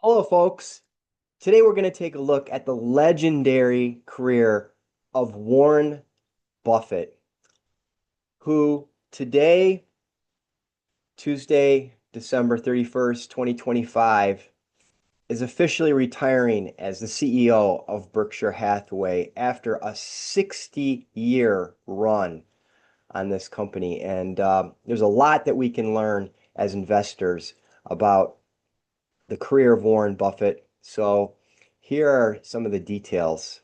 Hello, folks. Today we're going to take a look at the legendary career of Warren Buffett, who today, Tuesday, December 31st, 2025, is officially retiring as the CEO of Berkshire Hathaway after a 60-year run on this company. And there's a lot that we can learn as investors about the career of Warren Buffett. So here are some of the details.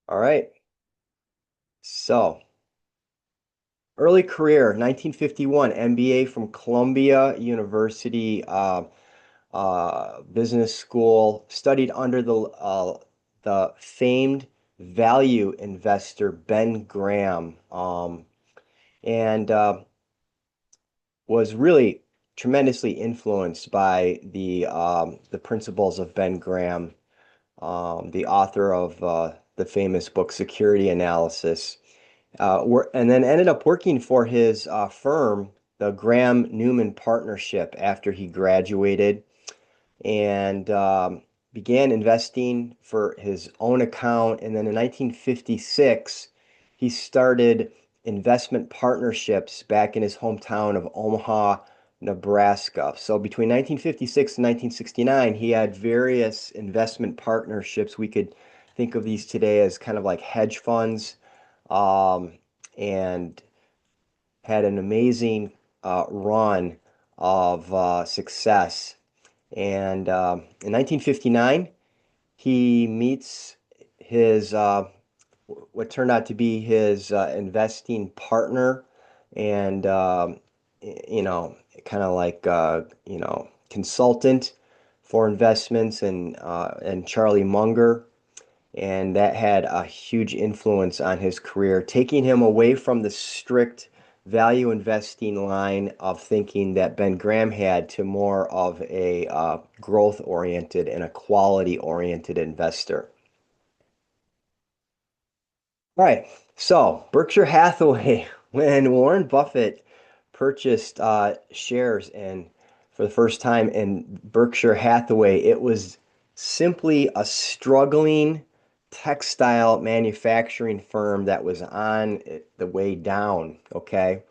All right. So, early career, 1951, MBA from Columbia University Business School. Studied under the famed value investor Ben Graham, and was really tremendously influenced by the principles of Ben Graham, the author of the famous book Security Analysis. And then ended up working for his firm, the Graham Newman Partnership, after he graduated, and began investing for his own account. And then in 1956, he started investment partnerships back in his hometown of Omaha, Nebraska. So between 1956 and 1969, he had various investment partnerships. We could think of these today as kind of like hedge funds, um, and had an amazing run of success. And in 1959, he meets his what turned out to be his investing partner, and you know, kind of like consultant for investments, and Charlie Munger, and that had a huge influence on his career, taking him away from the strict value investing line of thinking that Ben Graham had to more of a growth oriented and a quality oriented investor. All right, so Berkshire Hathaway, when Warren Buffett purchased shares and for the first time in Berkshire Hathaway, it was simply a struggling textile manufacturing firm that was on the way down, okay?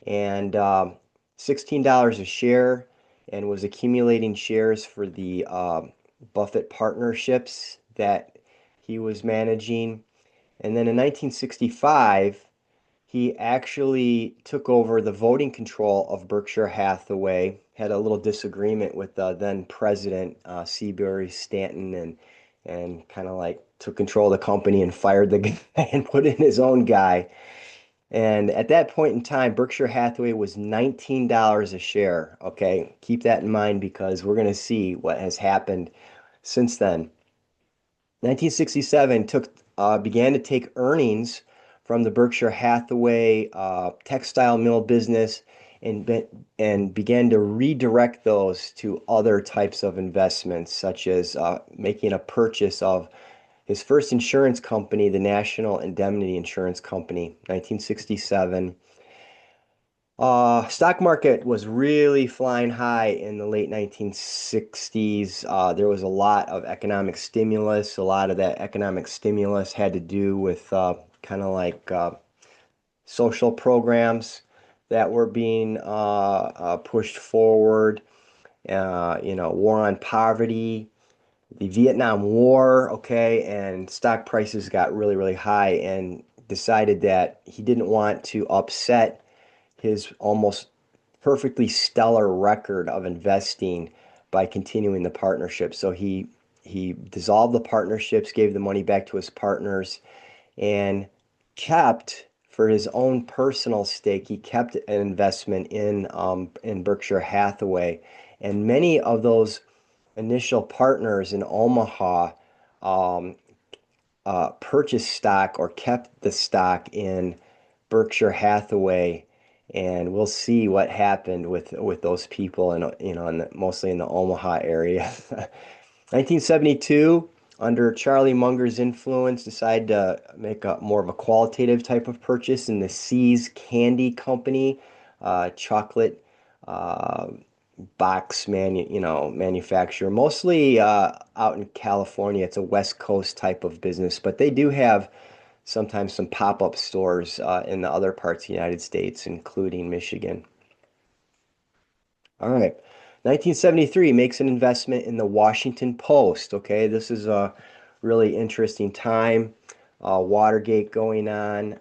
And $16 a share, and was accumulating shares for the Buffett partnerships that he was managing. And then in 1965, he actually took over the voting control of Berkshire Hathaway, had a little disagreement with the then president, Seabury Stanton, and kind of like took control of the company and fired the guy and put in his own guy. And at that point in time, Berkshire Hathaway was $19 a share. Okay, keep that in mind because we're going to see what has happened since then. 1967 began to take earnings from the Berkshire Hathaway textile mill business, and began to redirect those to other types of investments, such as making a purchase of his first insurance company, the National Indemnity Insurance Company, 1967. Stock market was really flying high in the late 1960s. There was a lot of economic stimulus. A lot of that economic stimulus had to do with kind of like social programs that were being pushed forward. War on poverty, the Vietnam War, okay, and stock prices got really, really high, and decided that he didn't want to upset his almost perfectly stellar record of investing by continuing the partnership. So he dissolved the partnerships, gave the money back to his partners, and kept for his own personal stake. He kept an investment in Berkshire Hathaway, and many of those initial partners in Omaha um, purchased stock or kept the stock in Berkshire Hathaway, and we'll see what happened with those people, and mostly in the Omaha area. 1972, Under Charlie Munger's influence, decided to make a more of a qualitative type of purchase in the See's Candy Company, chocolate uh, box manufacturer, mostly out in California. It's a West Coast type of business, but they do have sometimes some pop-up stores in the other parts of the United States, including Michigan. All right. 1973 makes an investment in the Washington Post. Okay, this is a really interesting time. Watergate going on.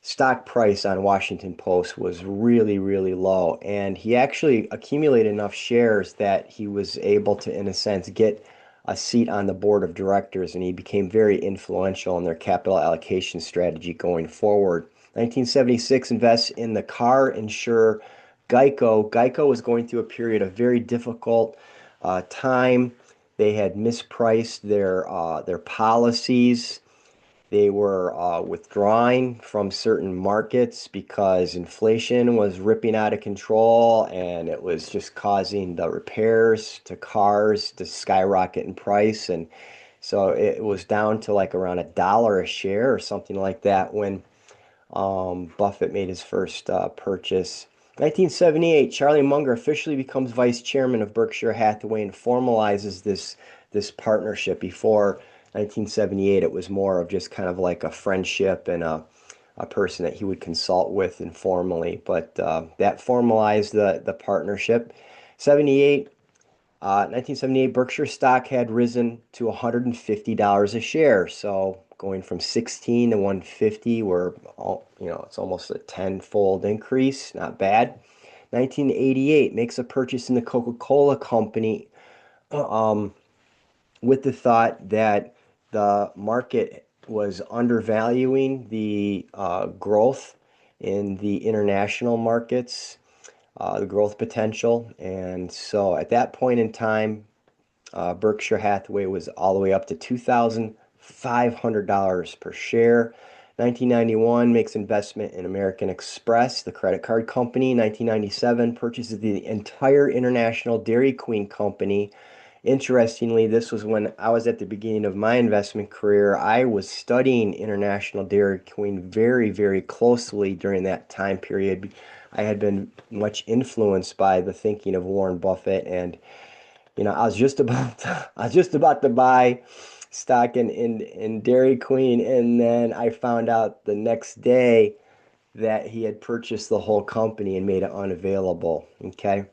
Stock price on Washington Post was really, really low. And he actually accumulated enough shares that he was able to, in a sense, get a seat on the board of directors, and he became very influential in their capital allocation strategy going forward. 1976 invests in the car insurer Geico. Geico was going through a period of very difficult time. They had mispriced their policies. They were withdrawing from certain markets because inflation was ripping out of control and it was just causing the repairs to cars to skyrocket in price. And so it was down to like around $1 a share or something like that when Buffett made his first purchase. 1978, Charlie Munger officially becomes vice chairman of Berkshire Hathaway and formalizes this partnership. Before 1978, it was more of just kind of like a friendship and a person that he would consult with informally. But that formalized the partnership. 78 1978, Berkshire stock had risen to $150 a share. So going from 16 to 150, it's almost a tenfold increase. Not bad. 1988 makes a purchase in the Coca-Cola Company um, with the thought that the market was undervaluing the growth in the international markets, the growth potential. And so at that point in time, Berkshire Hathaway was all the way up to $2,500 per share. 1991 makes investment in American Express, the credit card company. 1997 purchases the entire International Dairy Queen company. Interestingly, this was when I was at the beginning of my investment career. I was studying International Dairy Queen very, very closely during that time period. I had been much influenced by the thinking of Warren Buffett, and I was just about to buy stock in Dairy Queen, and then I found out the next day that he had purchased the whole company and made it unavailable. Okay.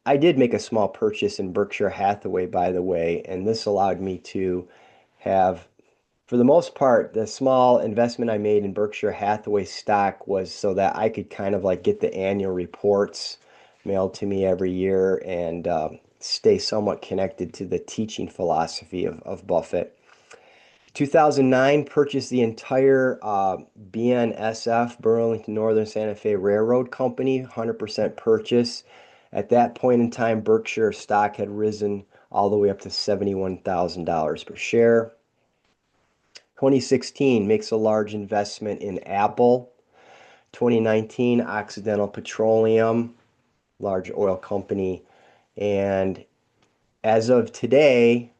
I did make a small purchase in Berkshire Hathaway, by the way, and this allowed me to have, for the most part, the small investment I made in Berkshire Hathaway stock was so that I could kind of like get the annual reports mailed to me every year and stay somewhat connected to the teaching philosophy of Buffett. 2009, purchased the entire BNSF, Burlington Northern Santa Fe Railroad Company, 100% purchase. At that point in time, Berkshire stock had risen all the way up to $71,000 per share. 2016 makes a large investment in Apple. 2019, Occidental Petroleum, large oil company. And as of today,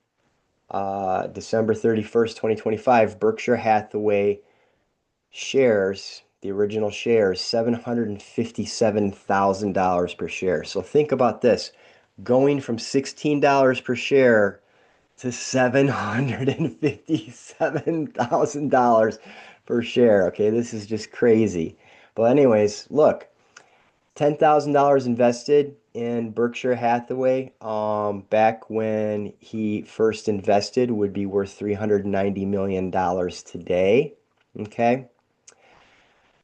December 31st, 2025, Berkshire Hathaway shares, the original shares, $757,000 per share. So think about this, going from $16 per share to $757,000 per share. Okay, this is just crazy. But anyways, look, $10,000 invested in Berkshire Hathaway back when he first invested would be worth $390 million today. Okay.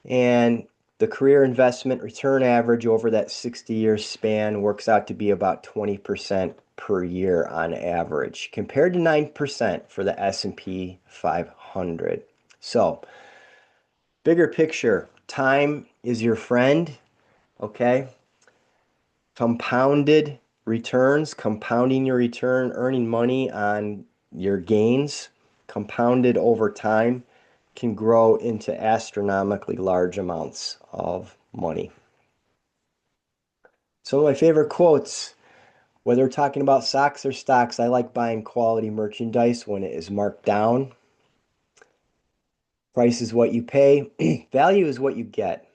And the career investment return average over that 60-year span works out to be about 20% per year on average, compared to 9% for the S&P 500. So, bigger picture, time is your friend, okay? Compounded returns, compounding your return, earning money on your gains, compounded over time, can grow into astronomically large amounts of money. Some of my favorite quotes. Whether we're talking about socks or stocks, I like buying quality merchandise when it is marked down. Price is what you pay, value is what you get.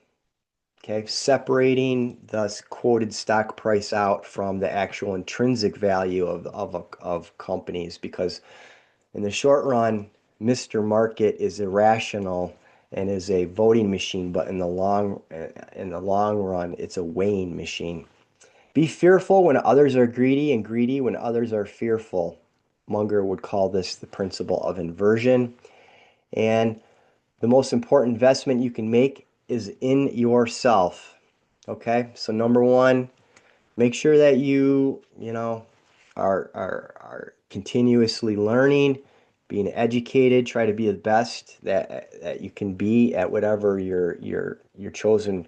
Okay, separating the quoted stock price out from the actual intrinsic value of companies, because in the short run, Mr. Market is irrational and is a voting machine, but in the long run, it's a weighing machine. Be fearful when others are greedy, and greedy when others are fearful. Munger would call this the principle of inversion. And the most important investment you can make is in yourself. Okay? So number one, make sure that you are continuously learning, being educated, try to be the best that you can be at whatever your chosen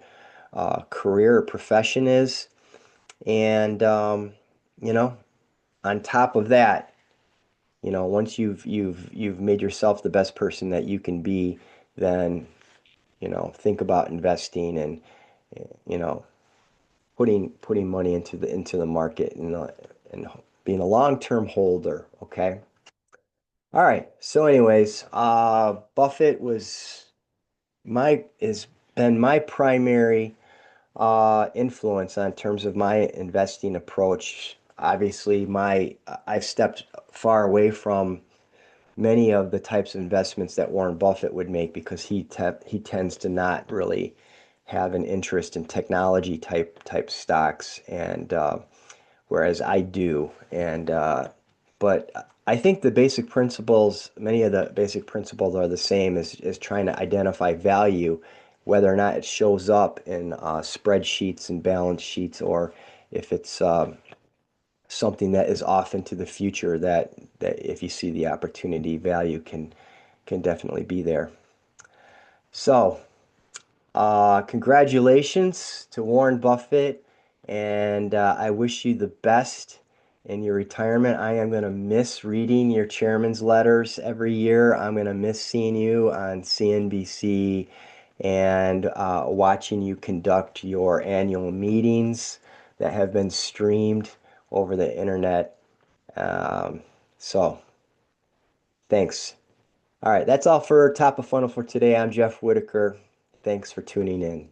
career or profession is. And you know, on top of that, once you've made yourself the best person that you can be, then think about investing and you know putting money into the market and being a long-term holder. Okay. All right. So, anyways, Buffett my has been my primary influence on terms of my investing approach. Obviously, I've stepped far away from many of the types of investments that Warren Buffett would make because he tends to not really have an interest in technology type stocks, and whereas I do. And but I think many of the basic principles are the same as trying to identify value, whether or not it shows up in spreadsheets and balance sheets, or if it's something that is off into the future that if you see the opportunity, value can definitely be there. So, congratulations to Warren Buffett, and I wish you the best in your retirement. I am going to miss reading your chairman's letters every year. I'm going to miss seeing you on CNBC and watching you conduct your annual meetings that have been streamed over the internet. Um, so, thanks. All right, that's all for Top of Funnel for today. I'm Jeff Whitaker. Thanks for tuning in.